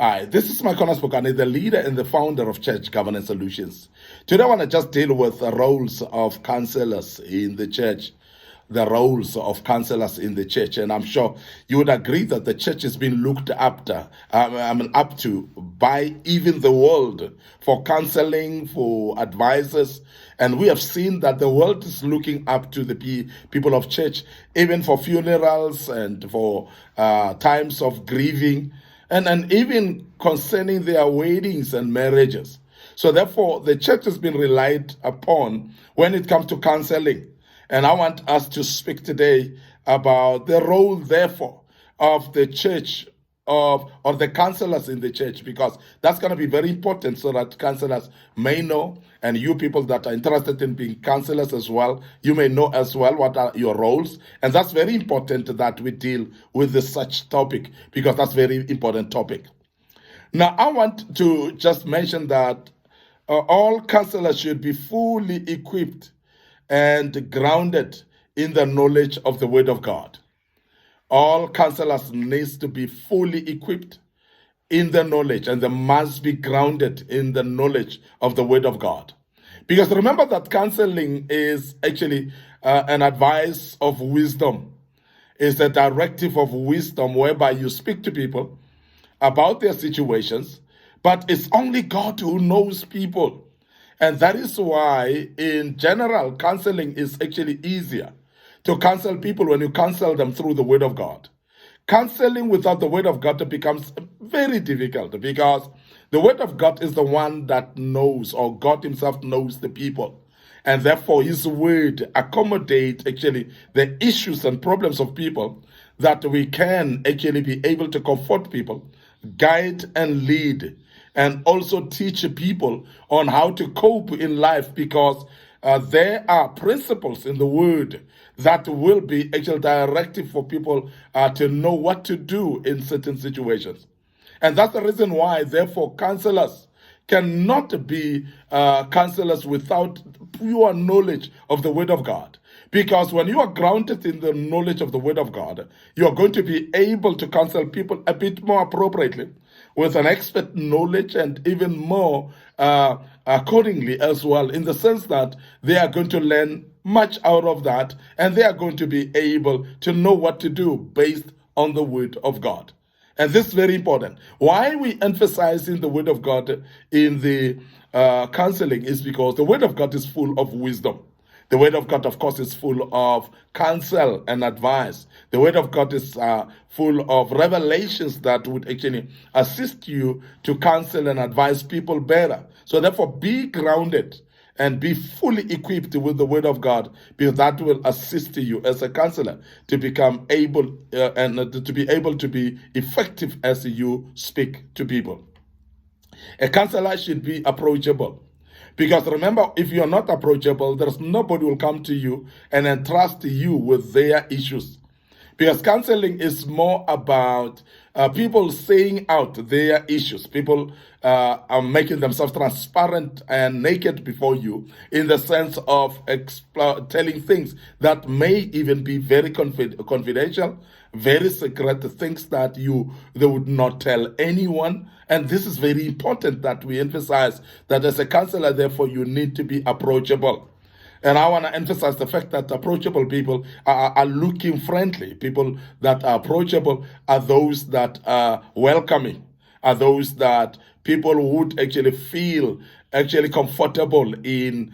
Hi, this is Micornus Phokane, the leader and the founder of Church Governance Solutions. Today I want to just deal with the roles of counselors in the church. The roles of counselors in the church. And I'm sure you would agree that the church has been looked up to by even the world for counseling, for advisors. And we have seen that the world is looking up to the people of church, even for funerals and for times of grieving. And even concerning their weddings and marriages. So therefore, the church has been relied upon when it comes to counseling. And I want us to speak today about the role, therefore, of the church, or the counselors in the church, because that's going to be very important so that counselors may know, and you people that are interested in being counselors as well, you may know as well what are your roles. And that's very important that we deal with this such topic, because that's very important topic. Now, I want to just mention that all counselors should be fully equipped and grounded in the knowledge of the Word of God. All counselors needs to be fully equipped in the knowledge, and they must be grounded in the knowledge of the Word of God. Because remember that counseling is actually an advice of wisdom. It's a directive of wisdom whereby you speak to people about their situations, but it's only God who knows people. And that is why, in general, counseling is actually easier to counsel people when you counsel them through the Word of God. Counseling without the Word of God becomes very difficult, because the Word of God is the one that knows, or God Himself knows the people. And therefore, His Word accommodates actually the issues and problems of people, that we can actually be able to comfort people, guide and lead, and also teach people on how to cope in life, because there are principles in the Word that will be actual directive for people to know what to do in certain situations. And that's the reason why, therefore, counselors cannot be counselors without pure knowledge of the Word of God. Because when you are grounded in the knowledge of the Word of God, you are going to be able to counsel people a bit more appropriately, with an expert knowledge, and even more accordingly as well, in the sense that they are going to learn much out of that, and they are going to be able to know what to do based on the Word of God. And this is very important. Why we emphasize in the Word of God in the counseling is because the Word of God is full of wisdom. The Word of God, of course, is full of counsel and advice. The Word of God is full of revelations that would actually assist you to counsel and advise people better. So therefore, be grounded and be fully equipped with the Word of God, because that will assist you as a counselor to become able and to be able to be effective as you speak to people. A counselor should be approachable. Because remember, if you're not approachable, there's nobody will come to you and entrust you with their issues. Because counseling is more about people saying out their issues. People are making themselves transparent and naked before you, in the sense of telling things that may even be very confidential, very secret, things that they would not tell anyone. And this is very important that we emphasize that as a counselor, therefore, you need to be approachable. And I want to emphasize the fact that approachable people are looking friendly. People that are approachable are those that are welcoming, are those that people would actually feel actually comfortable in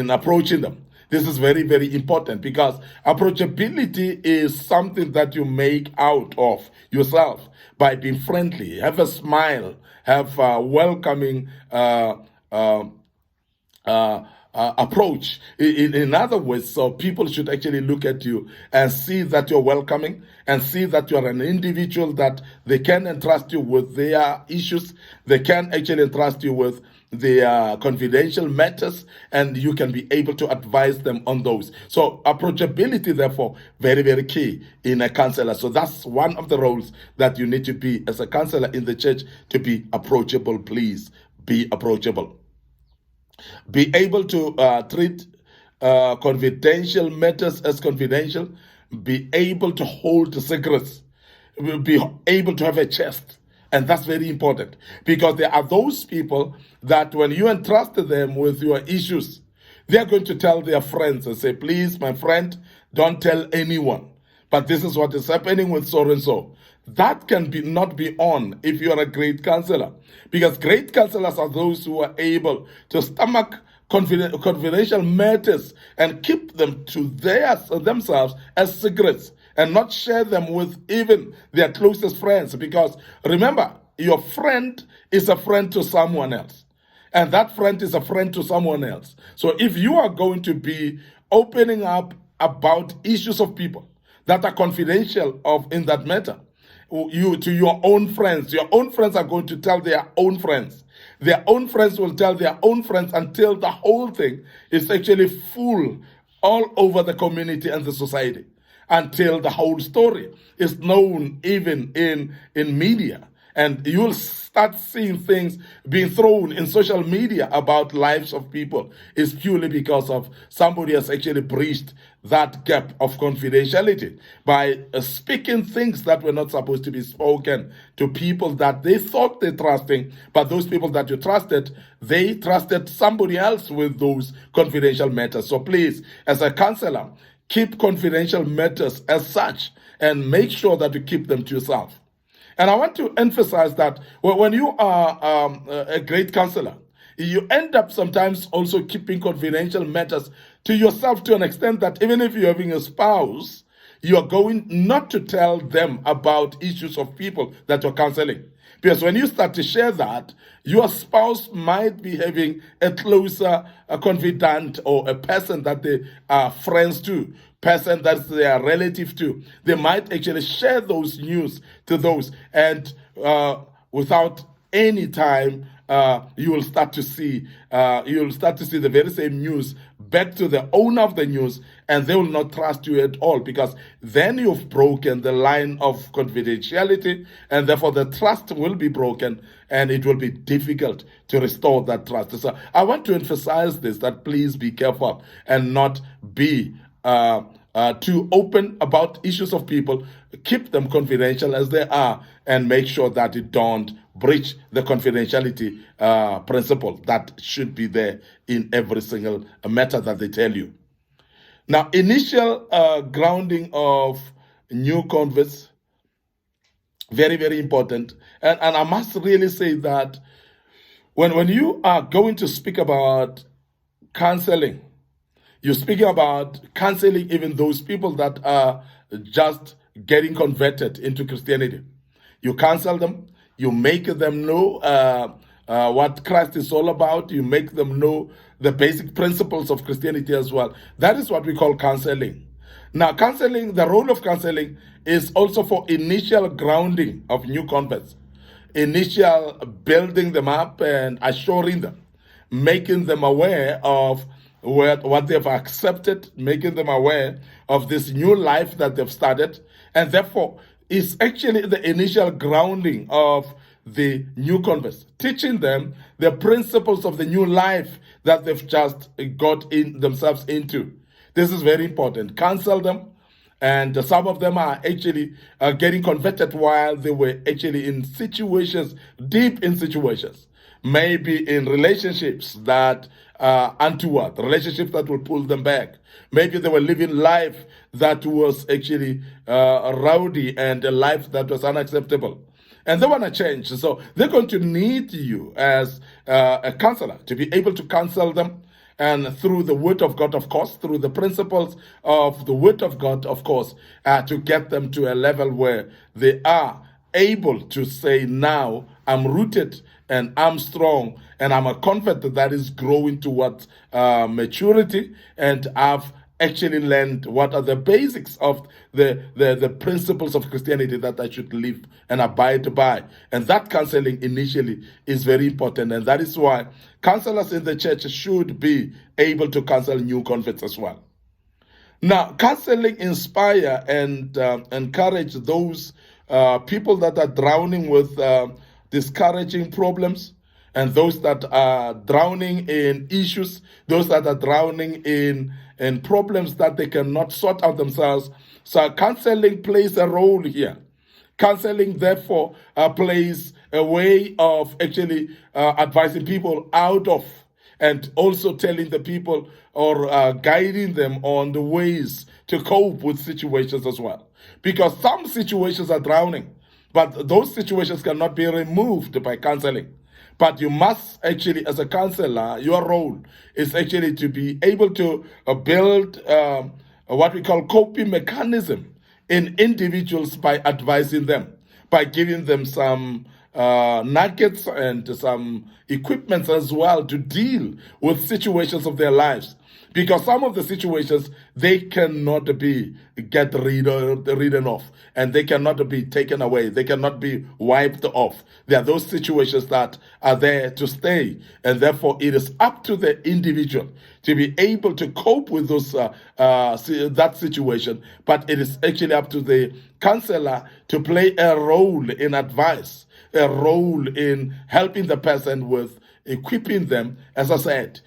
approaching them. This is very, very important, because approachability is something that you make out of yourself by being friendly. Have a smile, have a welcoming approach. In other words, so people should actually look at you and see that you're welcoming, and see that you're an individual that they can entrust you with their issues. They can actually entrust you with their confidential matters, and you can be able to advise them on those. So approachability, therefore, very, very key in a counselor. So that's one of the roles that you need to be as a counselor in the church, to be approachable. Please be approachable. Be able to treat confidential matters as confidential. Be able to hold secrets. Be able to have a chest. And that's very important, because there are those people that when you entrust them with your issues, they're going to tell their friends and say, please, my friend, don't tell anyone, but this is what is happening with so and so. That can not be on if you are a great counselor, because great counselors are those who are able to stomach confidential matters and keep them to themselves as secrets, and not share them with even their closest friends. Because remember, your friend is a friend to someone else, and that friend is a friend to someone else. So if you are going to be opening up about issues of people that are confidential in that matter, to your own friends are going to tell their own friends. Their own friends will tell their own friends, until the whole thing is actually full all over the community and the society, until the whole story is known even in media. And you'll start seeing things being thrown in social media about lives of people. It's purely because of somebody has actually breached that gap of confidentiality by speaking things that were not supposed to be spoken to people that they thought they trusting, but those people that you trusted, they trusted somebody else with those confidential matters. So please, as a counselor, keep confidential matters as such, and make sure that you keep them to yourself. And I want to emphasize that when you are a great counselor, you end up sometimes also keeping confidential matters to yourself, to an extent that even if you're having a spouse, you are going not to tell them about issues of people that you're counseling. Because when you start to share that, your spouse might be having a closer confidant, or a person that they are friends to, person that they are relative to. They might actually share those news to those, and without any time, you will start to see the very same news back to the owner of the news, and they will not trust you at all, because then you've broken the line of confidentiality, and therefore the trust will be broken, and it will be difficult to restore that trust. So I want to emphasize this, that please be careful and not be too open about issues of people. Keep them confidential as they are, and make sure that you don't breach the confidentiality principle that should be there in every single matter that they tell you. Now, initial grounding of new converts, very, very important. And I must really say that when you are going to speak about counseling, you're speaking about counseling even those people that are just getting converted into Christianity. You counsel them, you make them know what Christ is all about, you make them know the basic principles of Christianity as well. That is what we call counseling. Now, counseling, the role of counseling is also for initial grounding of new converts, initial building them up and assuring them, making them aware of what they've accepted, making them aware of this new life that they've started, and therefore is actually the initial grounding of the new converts, teaching them the principles of the new life that they've just got in themselves into. This is very important. Counsel them, and some of them are actually getting converted while they were actually in situations, deep in situations, maybe in relationships that untoward, relationships that will pull them back. Maybe they were living life that was actually rowdy, and a life that was unacceptable, and they want to change. So they're going to need you as a counselor to be able to counsel them, and through the Word of God, of course, through the principles of the Word of God, of course, to get them to a level where they are able to say, now I'm rooted and I'm strong, and I'm a convert that is growing towards maturity, and I've actually learned what are the basics of the principles of Christianity that I should live and abide by. And that counseling initially is very important, and that is why counselors in the church should be able to counsel new converts as well. Now, counseling inspire and encourage those people that are drowning with discouraging problems, and those that are drowning in issues, those that are drowning in problems that they cannot sort out themselves. So counseling plays a role here. Counseling, therefore, plays a way of actually advising people out of, and also telling the people or guiding them on the ways to cope with situations as well. Because some situations are drowning, but those situations cannot be removed by counseling. But you must actually, as a counselor, your role is actually to be able to build what we call coping mechanism in individuals by advising them, by giving them some nuggets and some equipment as well to deal with situations of their lives. Because some of the situations, they cannot be ridden off, and they cannot be taken away. They cannot be wiped off. There are those situations that are there to stay, and therefore it is up to the individual to be able to cope with those that situation. But it is actually up to the counselor to play a role in advice, a role in helping the person with equipping them, as I said,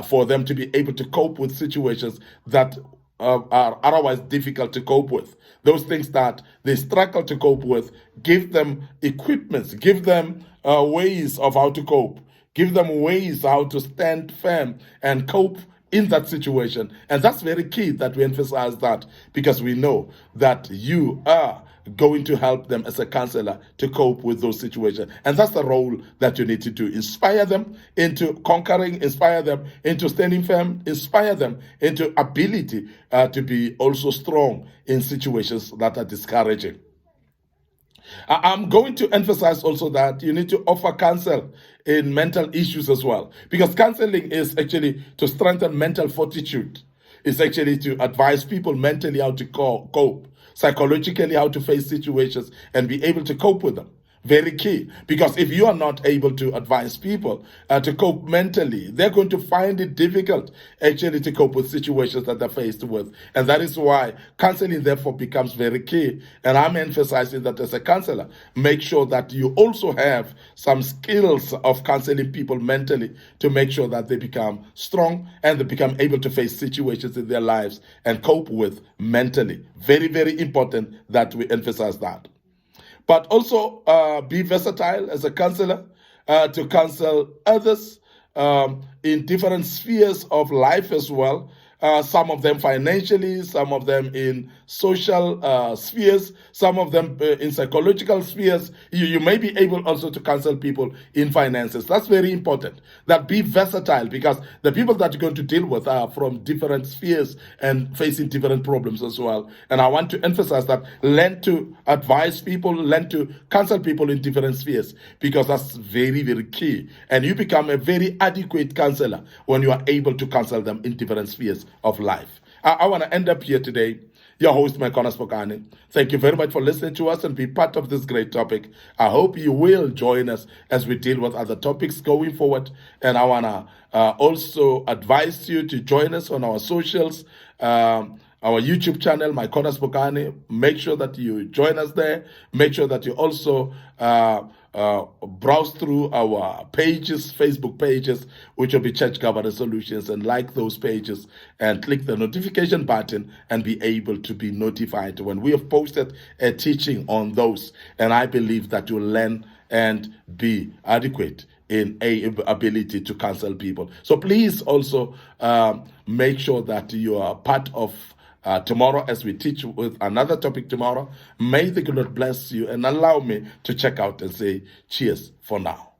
for them to be able to cope with situations that are otherwise difficult to cope with. Those things that they struggle to cope with, give them equipments, give them ways of how to cope, give them ways how to stand firm and cope in that situation. And that's very key that we emphasize that, because we know that you are going to help them as a counselor to cope with those situations. And that's the role that you need to do. Inspire them into conquering, inspire them into standing firm, inspire them into ability to be also strong in situations that are discouraging. I'm going to emphasize also that you need to offer counsel in mental issues as well, because counseling is actually to strengthen mental fortitude. It's actually to advise people mentally how to cope, psychologically how to face situations and be able to cope with them. Very key, because if you are not able to advise people to cope mentally, they're going to find it difficult actually to cope with situations that they're faced with. And that is why counseling therefore becomes very key. And I'm emphasizing that as a counselor, make sure that you also have some skills of counseling people mentally to make sure that they become strong and they become able to face situations in their lives and cope with mentally. Very, very important that we emphasize that. But also be versatile as a counselor to counsel others in different spheres of life as well. Some of them financially, some of them in social spheres, some of them in psychological spheres. You may be able also to counsel people in finances. That's very important. That be versatile, because the people that you're going to deal with are from different spheres and facing different problems as well. And I want to emphasize that learn to advise people, learn to counsel people in different spheres, because that's very, very key. And you become a very adequate counselor when you are able to counsel them in different spheres of life. I want to end up here today. Your host, Micornus Phokane. Thank you very much for listening to us and be part of this great topic. I hope you will join us as we deal with other topics going forward. And I want to also advise you to join us on our socials, our YouTube channel, Micornus Phokane. Make sure that you join us there. Make sure that you also browse through our pages, Facebook pages, which will be Church Governance Solutions, and like those pages and click the notification button and be able to be notified when we have posted a teaching on those. And I believe that you'll learn and be adequate in ability to counsel people. So please also make sure that you are part of tomorrow as we teach with another topic tomorrow. May the good Lord bless you and allow me to check out and say cheers for now.